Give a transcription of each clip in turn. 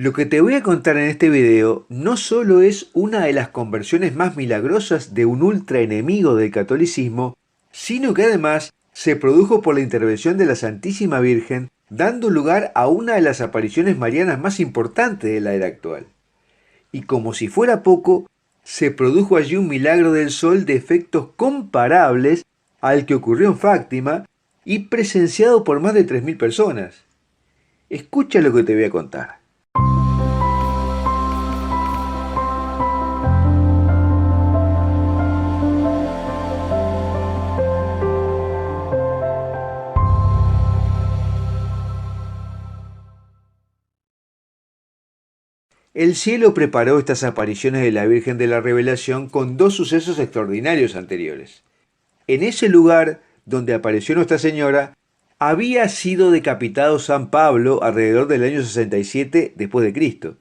Lo que te voy a contar en este video no solo es una de las conversiones más milagrosas de un ultra enemigo del catolicismo, sino que además se produjo por la intervención de la Santísima Virgen, dando lugar a una de las apariciones marianas más importantes de la era actual. Y como si fuera poco, se produjo allí un milagro del sol de efectos comparables al que ocurrió en Fátima y presenciado por más de 3.000 personas. Escucha lo que te voy a contar. El cielo preparó estas apariciones de la Virgen de la Revelación con dos sucesos extraordinarios anteriores. En ese lugar donde apareció Nuestra Señora, había sido decapitado San Pablo alrededor del año 67 después de Cristo,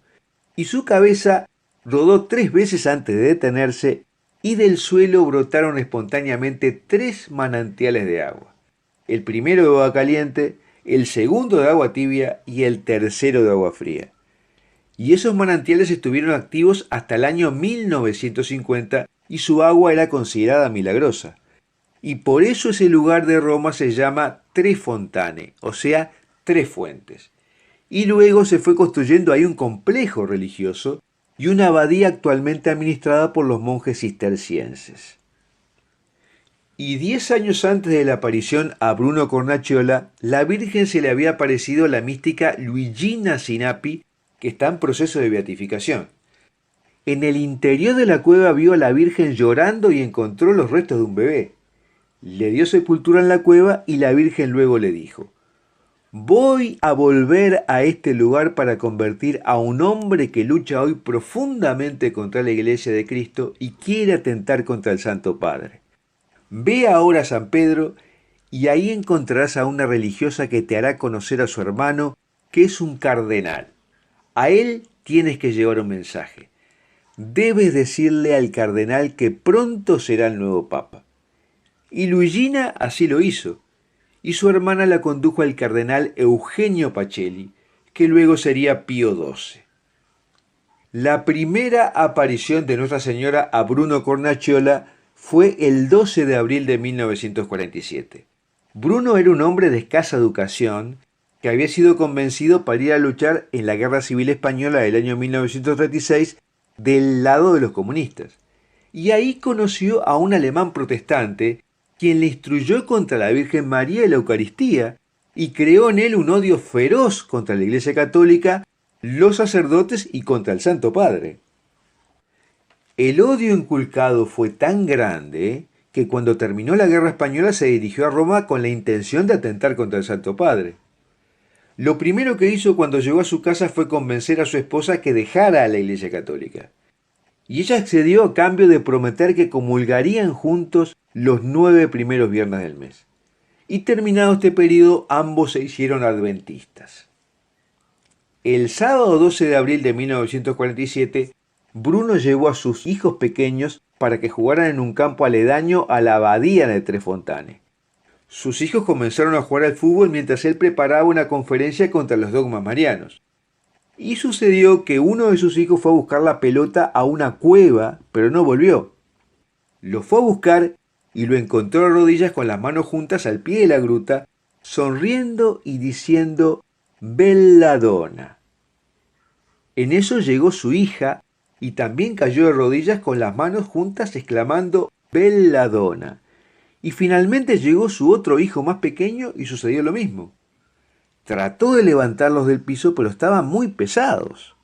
y su cabeza rodó 3 veces antes de detenerse, y del suelo brotaron espontáneamente 3 manantiales de agua. El primero de agua caliente, el segundo de agua tibia y el tercero de agua fría. Y esos manantiales estuvieron activos hasta el año 1950 y su agua era considerada milagrosa. Y por eso ese lugar de Roma se llama Tre Fontane, o sea, tres fuentes. Y luego se fue construyendo ahí un complejo religioso y una abadía actualmente administrada por los monjes cistercienses. Y 10 años antes de la aparición a Bruno Cornacchiola, la Virgen se le había aparecido a la mística Luigina Sinapi, que está en proceso de beatificación. En el interior de la cueva vio a la Virgen llorando y encontró los restos de un bebé. Le dio sepultura en la cueva y la Virgen luego le dijo: voy a volver a este lugar para convertir a un hombre que lucha hoy profundamente contra la Iglesia de Cristo y quiere atentar contra el Santo Padre. Ve ahora a San Pedro y ahí encontrarás a una religiosa que te hará conocer a su hermano, que es un cardenal. A él tienes que llevar un mensaje. Debes decirle al cardenal que pronto será el nuevo papa. Y Luigina así lo hizo, y su hermana la condujo al cardenal Eugenio Pacelli, que luego sería Pío XII. La primera aparición de Nuestra Señora a Bruno Cornacchiola fue el 12 de abril de 1947. Bruno era un hombre de escasa educación que había sido convencido para ir a luchar en la Guerra Civil Española del año 1936 del lado de los comunistas. Y ahí conoció a un alemán protestante quien le instruyó contra la Virgen María y la Eucaristía y creó en él un odio feroz contra la Iglesia Católica, los sacerdotes y contra el Santo Padre. El odio inculcado fue tan grande que cuando terminó la Guerra Española se dirigió a Roma con la intención de atentar contra el Santo Padre. Lo primero que hizo cuando llegó a su casa fue convencer a su esposa que dejara a la Iglesia Católica. Y ella accedió a cambio de prometer que comulgarían juntos los 9 primeros viernes del mes. Y terminado este periodo, ambos se hicieron adventistas. El sábado 12 de abril de 1947, Bruno llevó a sus hijos pequeños para que jugaran en un campo aledaño a la abadía de Tre Fontane. Sus hijos comenzaron a jugar al fútbol mientras él preparaba una conferencia contra los dogmas marianos. Y sucedió que uno de sus hijos fue a buscar la pelota a una cueva, pero no volvió. Lo fue a buscar y lo encontró de rodillas con las manos juntas al pie de la gruta, sonriendo y diciendo Belladonna. En eso llegó su hija y también cayó de rodillas con las manos juntas exclamando Belladonna. Y finalmente llegó su otro hijo más pequeño y sucedió lo mismo. Trató de levantarlos del piso, pero estaban muy pesados.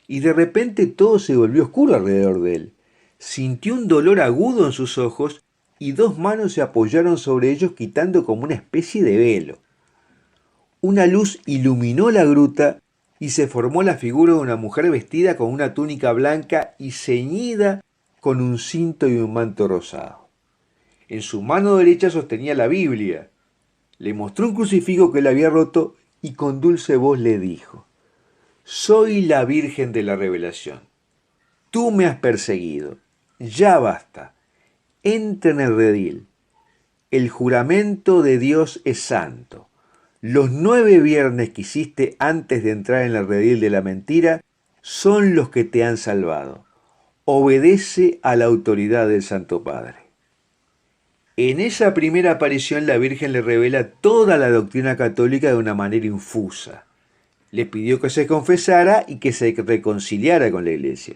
Y de repente todo se volvió oscuro alrededor de él. Sintió un dolor agudo en sus ojos y dos manos se apoyaron sobre ellos quitando como una especie de velo. Una luz iluminó la gruta y se formó la figura de una mujer vestida con una túnica blanca y ceñida con un cinto y un manto rosado. En su mano derecha sostenía la Biblia. Le mostró un crucifijo que él había roto y con dulce voz le dijo: soy la Virgen de la Revelación. Tú me has perseguido. Ya basta. Entra en el redil. El juramento de Dios es santo. Los 9 viernes que hiciste antes de entrar en el redil de la mentira son los que te han salvado. Obedece a la autoridad del Santo Padre. En esa primera aparición la Virgen le revela toda la doctrina católica de una manera infusa. Le pidió que se confesara y que se reconciliara con la Iglesia.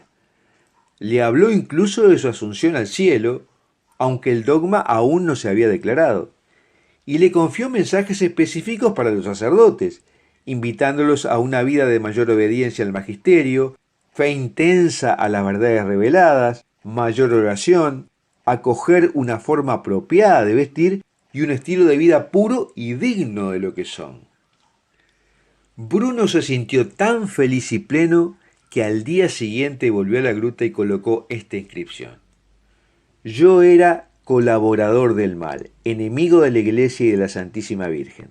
Le habló incluso de su asunción al cielo, aunque el dogma aún no se había declarado. Y le confió mensajes específicos para los sacerdotes, invitándolos a una vida de mayor obediencia al magisterio, fe intensa a las verdades reveladas, mayor oración, acoger una forma apropiada de vestir y un estilo de vida puro y digno de lo que son. Bruno se sintió tan feliz y pleno que al día siguiente volvió a la gruta y colocó esta inscripción: yo era colaborador del mal, enemigo de la Iglesia y de la Santísima Virgen.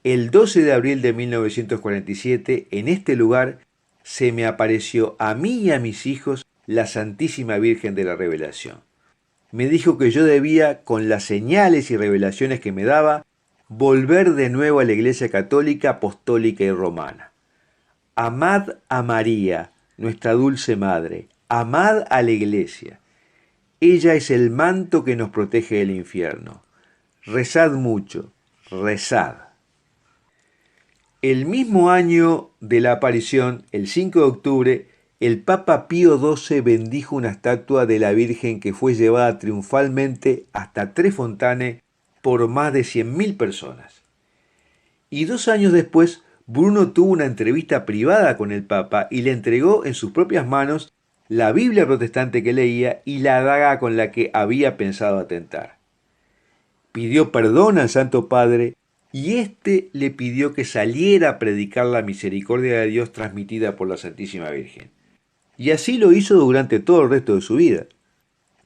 El 12 de abril de 1947, en este lugar, se me apareció a mí y a mis hijos la Santísima Virgen de la Revelación. Me dijo que yo debía, con las señales y revelaciones que me daba, volver de nuevo a la Iglesia Católica, Apostólica y Romana. Amad a María, nuestra dulce Madre, amad a la Iglesia. Ella es el manto que nos protege del infierno. Rezad mucho, rezad. El mismo año de la aparición, el 5 de octubre, el Papa Pío XII bendijo una estatua de la Virgen que fue llevada triunfalmente hasta Trefontane por más de 100.000 personas. Y 2 años después, Bruno tuvo una entrevista privada con el Papa y le entregó en sus propias manos la Biblia protestante que leía y la daga con la que había pensado atentar. Pidió perdón al Santo Padre y éste le pidió que saliera a predicar la misericordia de Dios transmitida por la Santísima Virgen. Y así lo hizo durante todo el resto de su vida.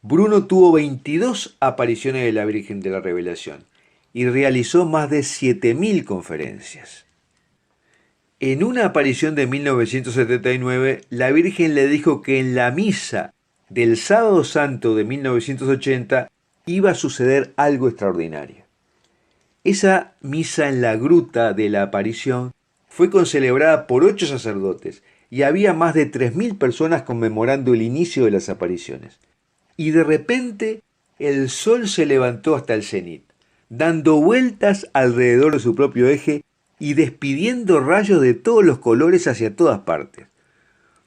Bruno tuvo 22 apariciones de la Virgen de la Revelación y realizó más de 7.000 conferencias. En una aparición de 1979, la Virgen le dijo que en la misa del Sábado Santo de 1980 iba a suceder algo extraordinario. Esa misa en la gruta de la aparición fue concelebrada por 8 sacerdotes y había más de 3.000 personas conmemorando el inicio de las apariciones. Y de repente el sol se levantó hasta el cenit, dando vueltas alrededor de su propio eje y despidiendo rayos de todos los colores hacia todas partes.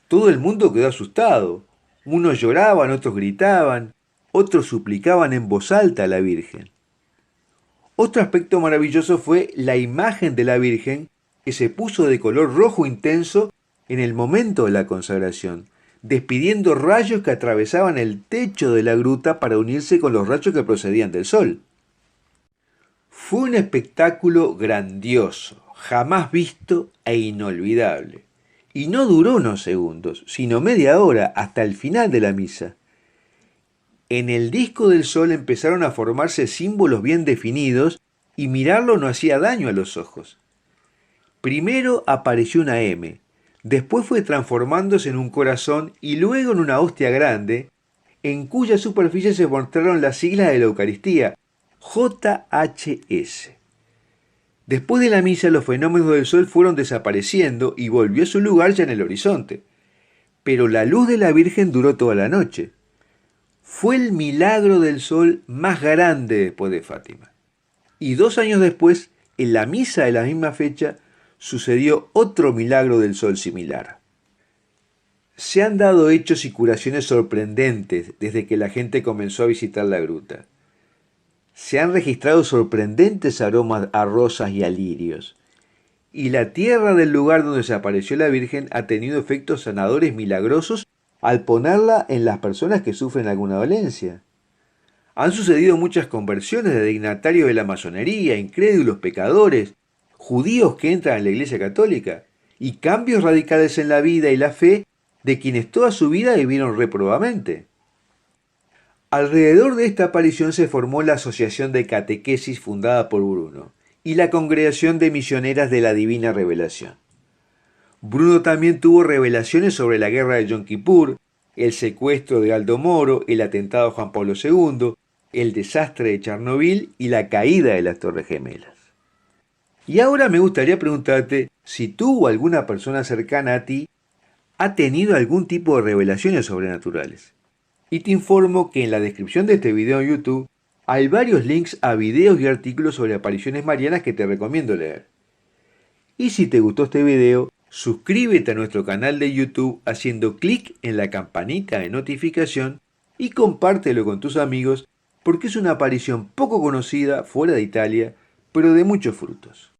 Todo el mundo quedó asustado. Unos lloraban, otros gritaban, otros suplicaban en voz alta a la Virgen. Otro aspecto maravilloso fue la imagen de la Virgen que se puso de color rojo intenso en el momento de la consagración, despidiendo rayos que atravesaban el techo de la gruta para unirse con los rayos que procedían del sol. Fue un espectáculo grandioso, jamás visto e inolvidable. Y no duró unos segundos, sino media hora, hasta el final de la misa. En el disco del sol empezaron a formarse símbolos bien definidos y mirarlo no hacía daño a los ojos. Primero apareció una M, después fue transformándose en un corazón y luego en una hostia grande, en cuya superficie se mostraron las siglas de la Eucaristía, JHS. Después de la misa los fenómenos del sol fueron desapareciendo y volvió a su lugar ya en el horizonte. Pero la luz de la Virgen duró toda la noche. Fue el milagro del sol más grande después de Fátima. Y 2 años después, en la misa de la misma fecha, sucedió otro milagro del sol similar. Se han dado hechos y curaciones sorprendentes desde que la gente comenzó a visitar la gruta. Se han registrado sorprendentes aromas a rosas y a lirios. Y la tierra del lugar donde se apareció la Virgen ha tenido efectos sanadores milagrosos al ponerla en las personas que sufren alguna dolencia. Han sucedido muchas conversiones de dignatarios de la masonería, incrédulos, pecadores, judíos que entran en la Iglesia Católica, y cambios radicales en la vida y la fe de quienes toda su vida vivieron reprobamente. Alrededor de esta aparición se formó la Asociación de Catequesis fundada por Bruno y la Congregación de Misioneras de la Divina Revelación. Bruno también tuvo revelaciones sobre la guerra de Yom Kippur, el secuestro de Aldo Moro, el atentado a Juan Pablo II, el desastre de Chernobyl y la caída de las Torres Gemelas. Y ahora me gustaría preguntarte si tú o alguna persona cercana a ti ha tenido algún tipo de revelaciones sobrenaturales. Y te informo que en la descripción de este video en YouTube hay varios links a videos y artículos sobre apariciones marianas que te recomiendo leer. Y si te gustó este video, suscríbete a nuestro canal de YouTube haciendo clic en la campanita de notificación y compártelo con tus amigos porque es una aparición poco conocida fuera de Italia, pero de muchos frutos.